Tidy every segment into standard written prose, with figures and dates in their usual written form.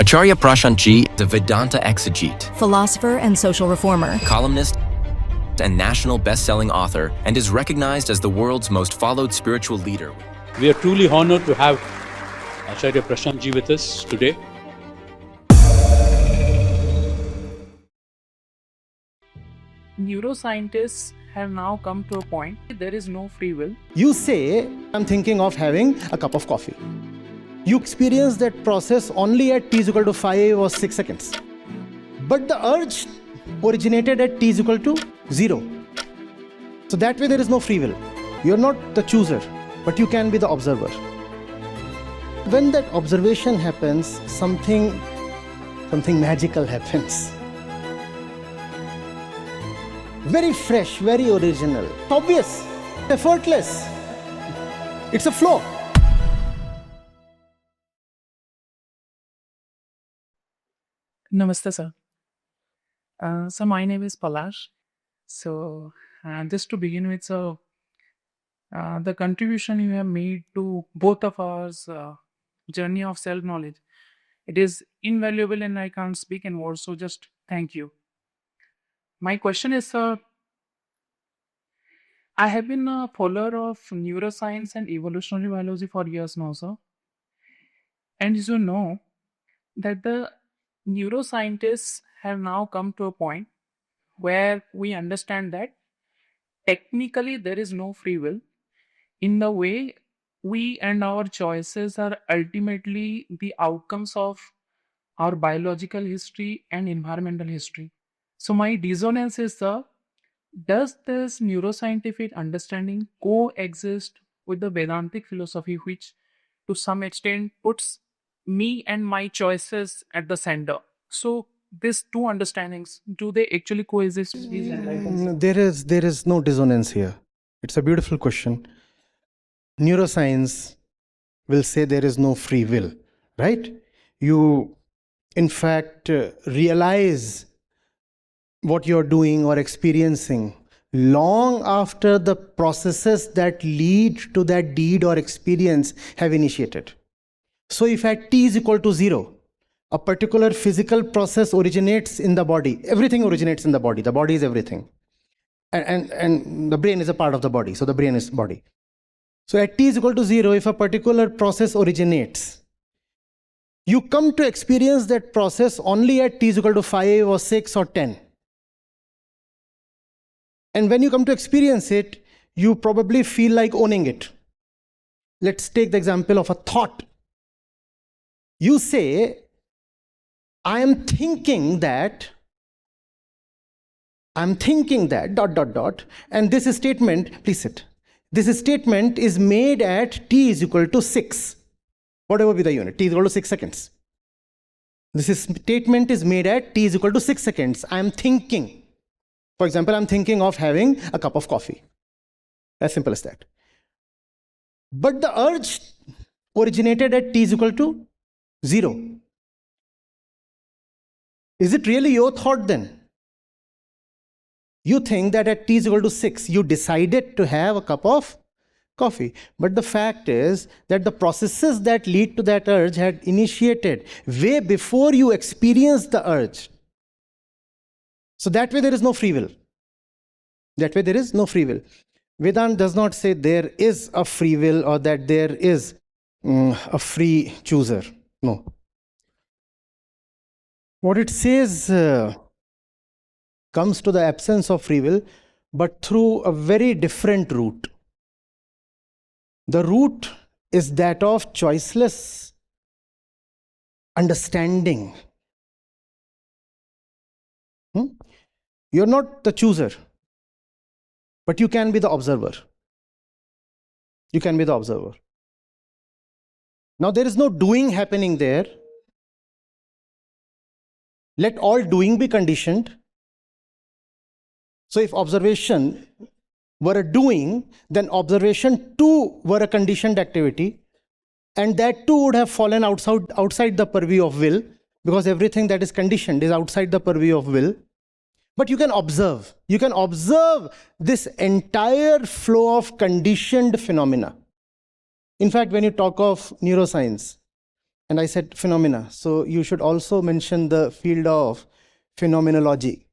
Acharya Prashant ji is a Vedanta exegete, philosopher and social reformer, columnist and national best-selling author, and is recognized as the world's most followed spiritual leader. We are truly honored to have Acharya Prashant ji with us today. Neuroscientists have now come to a point there is no free will. You say, I'm thinking of having a cup of coffee. You experience that process only at t is equal to 5 or 6 seconds. But the urge originated at t is equal to 0. So that way there is no free will. You're not the chooser, but you can be the observer. When that observation happens, something magical happens. Very fresh, very original, obvious, effortless. It's a flow. Namaste, sir. So my name is Palash. So just to begin with, so the contribution you have made to both of our journey of self-knowledge, it is invaluable and I can't speak in words, so just thank you. My question is, sir, I have been a follower of neuroscience and evolutionary biology for years now, sir. And you know that the neuroscientists have now come to a point where we understand that technically there is no free will in the way we and our choices are ultimately the outcomes of our biological history and environmental history. So my dissonance is, sir, does this neuroscientific understanding coexist with the Vedantic philosophy, which to some extent puts me and my choices at the center? So these two understandings, do they actually coexist? Please enlighten. There is no dissonance here. It's a beautiful question. Neuroscience will say there is no free will, right? You, in fact, realize what you're doing or experiencing long after the processes that lead to that deed or experience have initiated. So if at t is equal to 0, a particular physical process originates in the body. Everything originates in the body. The body is everything. And the brain is a part of the body. So the brain is body. So at t is equal to 0, if a particular process originates, you come to experience that process only at t is equal to 5 or 6 or 10. And when you come to experience it, you probably feel like owning it. Let's take the example of a thought. You say, I am thinking that, and this statement, please sit. This statement is made at t is equal to 6, whatever be the unit, t is equal to 6 seconds. This statement is made at t is equal to 6 seconds. I am thinking. For example, I'm thinking of having a cup of coffee. As simple as that. But the urge originated at t is equal to 0. Is it really your thought then? You think that at t is equal to 6, you decided to have a cup of coffee. But the fact is that the processes that lead to that urge had initiated way before you experienced the urge. So that way there is no free will. Vedanta does not say there is a free will or that there is a free chooser. No. What it says comes to the absence of free will, but through a very different route. The route is that of choiceless understanding. You're not the chooser, but you can be the observer. Now there is no doing happening there. Let all doing be conditioned. So if observation were a doing, then observation too were a conditioned activity. And that too would have fallen outside the purview of will, because everything that is conditioned is outside the purview of will. But you can observe. You can observe this entire flow of conditioned phenomena. In fact, when you talk of neuroscience, And I said phenomena. So you should also mention the field of phenomenology.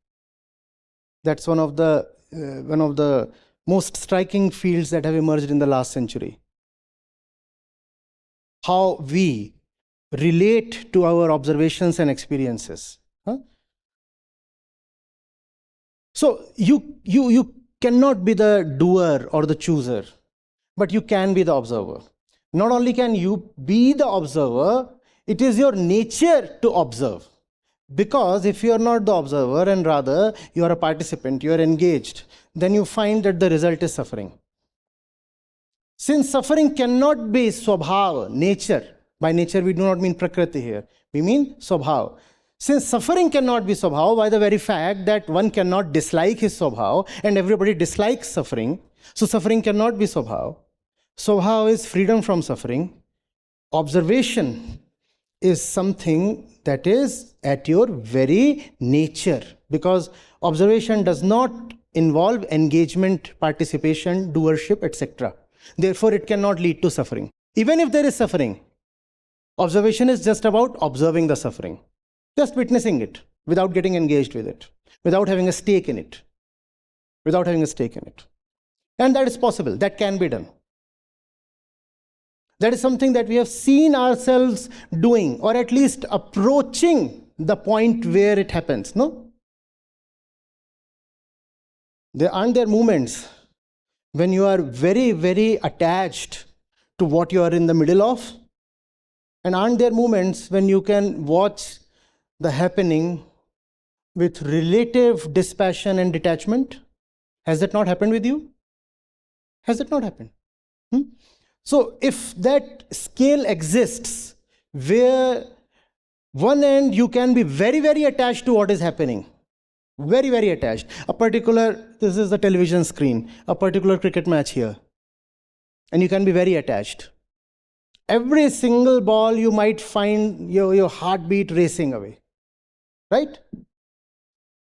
That's one of the most striking fields that have emerged in the last century. How we relate to our observations and experiences. Huh? So you cannot be the doer or the chooser, but you can be the observer. Not only can you be the observer, it is your nature to observe. Because if you are not the observer and rather you are a participant, you are engaged, then you find that the result is suffering. Since suffering cannot be swabhav, nature, by nature we do not mean prakriti here, we mean swabhav. Since suffering cannot be swabhav by the very fact that one cannot dislike his swabhav and everybody dislikes suffering, so suffering cannot be swabhav. Swabhav is freedom from suffering. Observation is something that is at your very nature, because observation does not involve engagement, participation, doership, etc. Therefore, it cannot lead to suffering. Even if there is suffering, observation is just about observing the suffering, just witnessing it without getting engaged with it, without having a stake in it, And that is possible, that can be done. That is something that we have seen ourselves doing, or at least approaching the point where it happens, no? Aren't there moments when you are very, very attached to what you are in the middle of? And aren't there moments when you can watch the happening with relative dispassion and detachment? Has that not happened with you? Has that not happened? So if that scale exists, where one end you can be very, very attached to what is happening, very, very attached. This is the television screen, a particular cricket match here, and you can be very attached. Every single ball you might find your heartbeat racing away, right?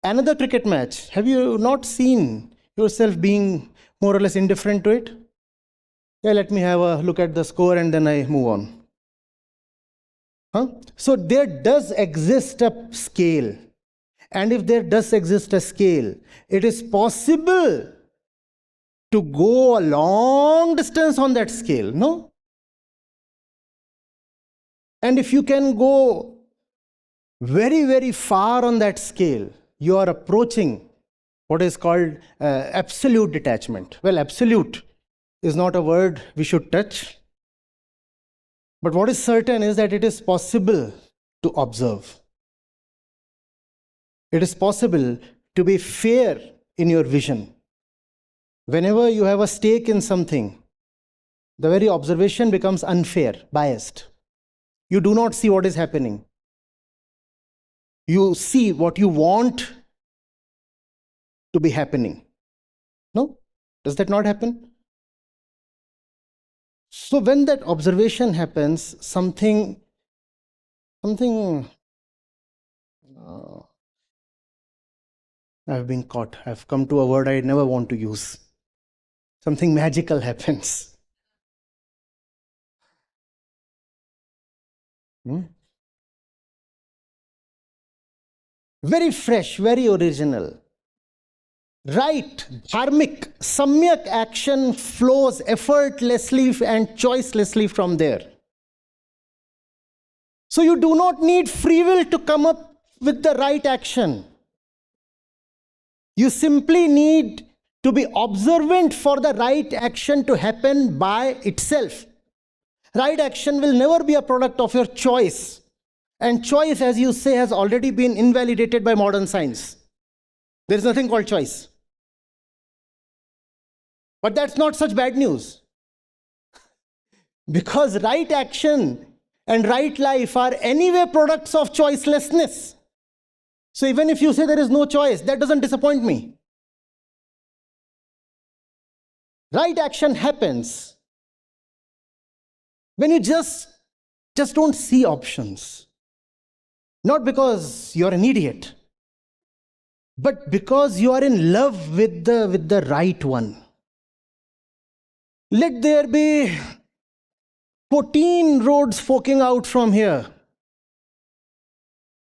Another cricket match, have you not seen yourself being more or less indifferent to it? Yeah, let me have a look at the score and then I move on. So there does exist a scale. And if there does exist a scale, it is possible to go a long distance on that scale, no? And if you can go very, very far on that scale, you are approaching what is called absolute detachment. Well, absolute is not a word we should touch. But what is certain is that it is possible to observe. It is possible to be fair in your vision. Whenever you have a stake in something, the very observation becomes unfair, biased. You do not see what is happening. You see what you want to be happening. No? Does that not happen? So when that observation happens, something I've been caught. I've come to a word I never want to use. Something magical happens. Very fresh, very original. Right, dharmic, samyak action flows effortlessly and choicelessly from there. So you do not need free will to come up with the right action. You simply need to be observant for the right action to happen by itself. Right action will never be a product of your choice. And choice, as you say, has already been invalidated by modern science. There is nothing called choice. But that's not such bad news. Because right action and right life are anyway products of choicelessness. So even if you say there is no choice, that doesn't disappoint me. Right action happens when you just don't see options. Not because you're an idiot, but because you are in love with the right one. Let there be 14 roads forking out from here.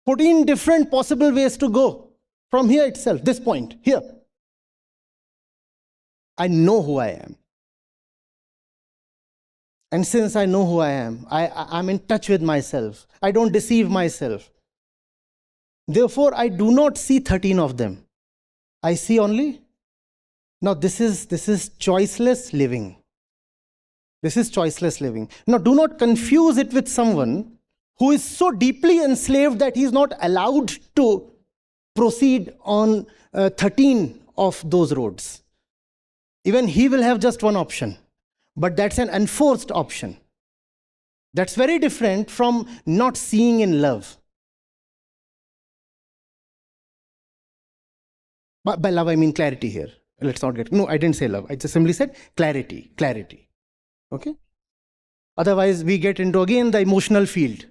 14 different possible ways to go from here itself, this point, here. I know who I am. And since I know who I am, I'm in touch with myself. I don't deceive myself. Therefore, I do not see 13 of them. I see only. Now, this is choiceless living. This is choiceless living. Now, do not confuse it with someone who is so deeply enslaved that he is not allowed to proceed on 13 of those roads. Even he will have just one option, but that's an enforced option. That's very different from not seeing in love. By love, I mean clarity here. Let's not get... No, I didn't say love. I just simply said clarity. Clarity. Okay? Otherwise, we get into again the emotional field.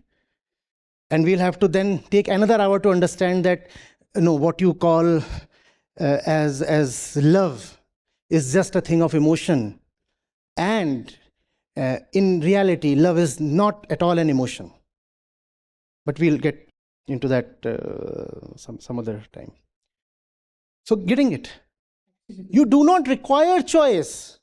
And we'll have to then take another hour to understand that, what you call as love is just a thing of emotion. And in reality, love is not at all an emotion. But we'll get into that some other time. So getting it. You do not require choice.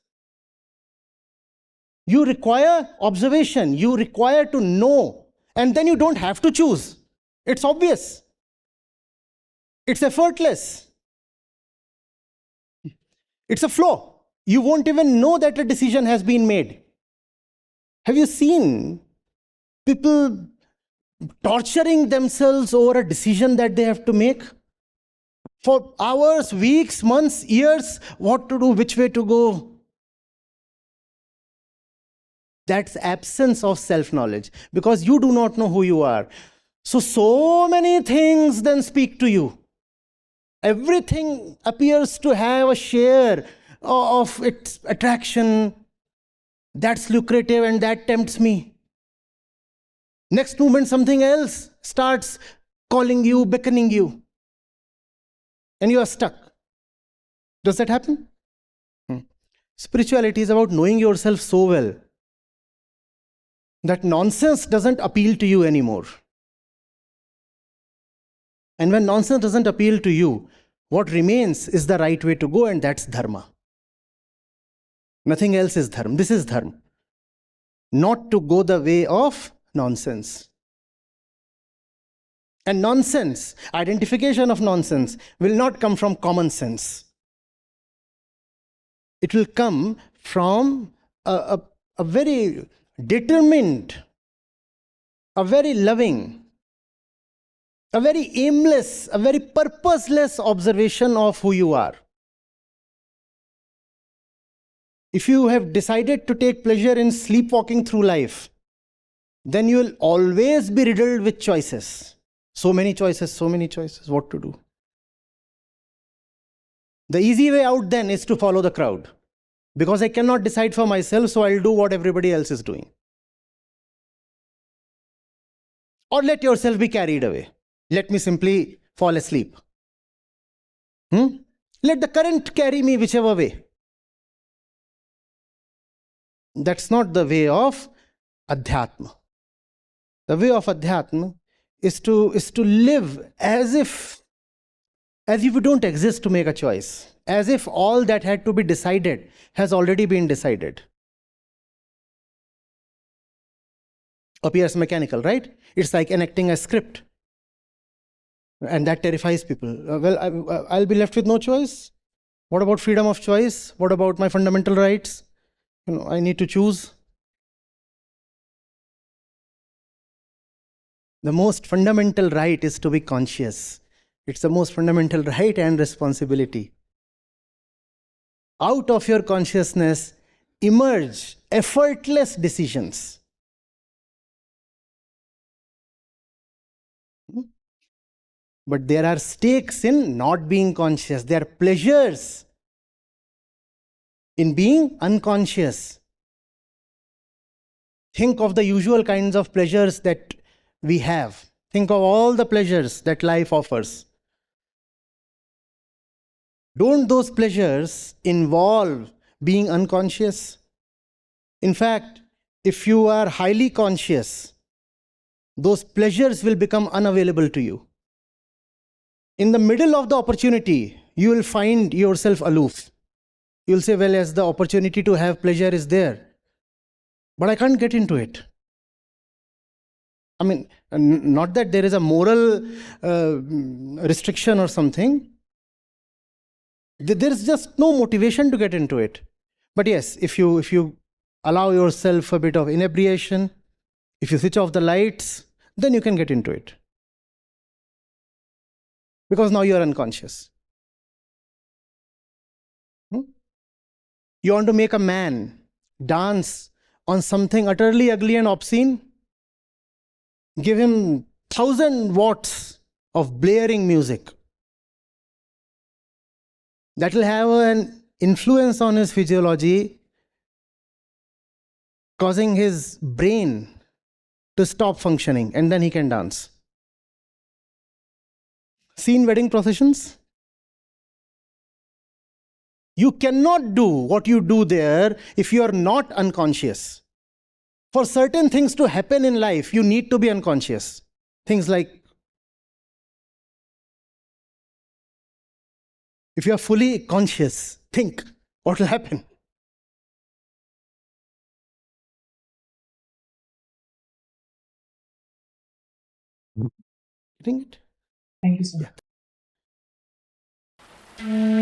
You require observation. You require to know. And then you don't have to choose. It's obvious. It's effortless. It's a flow. You won't even know that a decision has been made. Have you seen people torturing themselves over a decision that they have to make? For hours, weeks, months, years, what to do, which way to go. That's absence of self-knowledge, because you do not know who you are. So many things then speak to you. Everything appears to have a share of its attraction. That's lucrative and that tempts me. Next moment, something else starts calling you, beckoning you. And you are stuck. Does that happen? Spirituality is about knowing yourself so well that nonsense doesn't appeal to you anymore. And when nonsense doesn't appeal to you, what remains is the right way to go, and that's Dharma. Nothing else is Dharma. This is Dharma. Not to go the way of nonsense. And nonsense, identification of nonsense, will not come from common sense. It will come from a very determined, a very loving, a very aimless, a very purposeless observation of who you are. If you have decided to take pleasure in sleepwalking through life, then you will always be riddled with choices. So many choices, what to do? The easy way out then is to follow the crowd. Because I cannot decide for myself, so I'll do what everybody else is doing. Or let yourself be carried away. Let me simply fall asleep. Let the current carry me whichever way. That's not the way of Adhyatma. The way of Adhyatma is to live as if you don't exist to make a choice. As if all that had to be decided has already been decided. Appears mechanical, right? It's like enacting a script. And that terrifies people. I'll be left with no choice. What about freedom of choice? What about my fundamental rights? I need to choose. The most fundamental right is to be conscious. It's the most fundamental right and responsibility. Out of your consciousness emerge effortless decisions. But there are stakes in not being conscious. There are pleasures in being unconscious. Think of the usual kinds of pleasures that we have. Think of all the pleasures that life offers. Don't those pleasures involve being unconscious? In fact, if you are highly conscious, those pleasures will become unavailable to you. In the middle of the opportunity, you will find yourself aloof. You'll say, well, as the opportunity to have pleasure is there, but I can't get into it. I mean, not that there is a moral restriction or something. There is just no motivation to get into it. But yes, if you allow yourself a bit of inebriation, if you switch off the lights, then you can get into it. Because now you are unconscious. You want to make a man dance on something utterly ugly and obscene? Give him 1,000 watts of blaring music. That will have an influence on his physiology, causing his brain to stop functioning, and then he can dance. Seen wedding processions? You cannot do what you do there if you are not unconscious. For certain things to happen in life, you need to be unconscious. Things like, if you are fully conscious, think what will happen. Getting it? Thank you, sir. Yeah.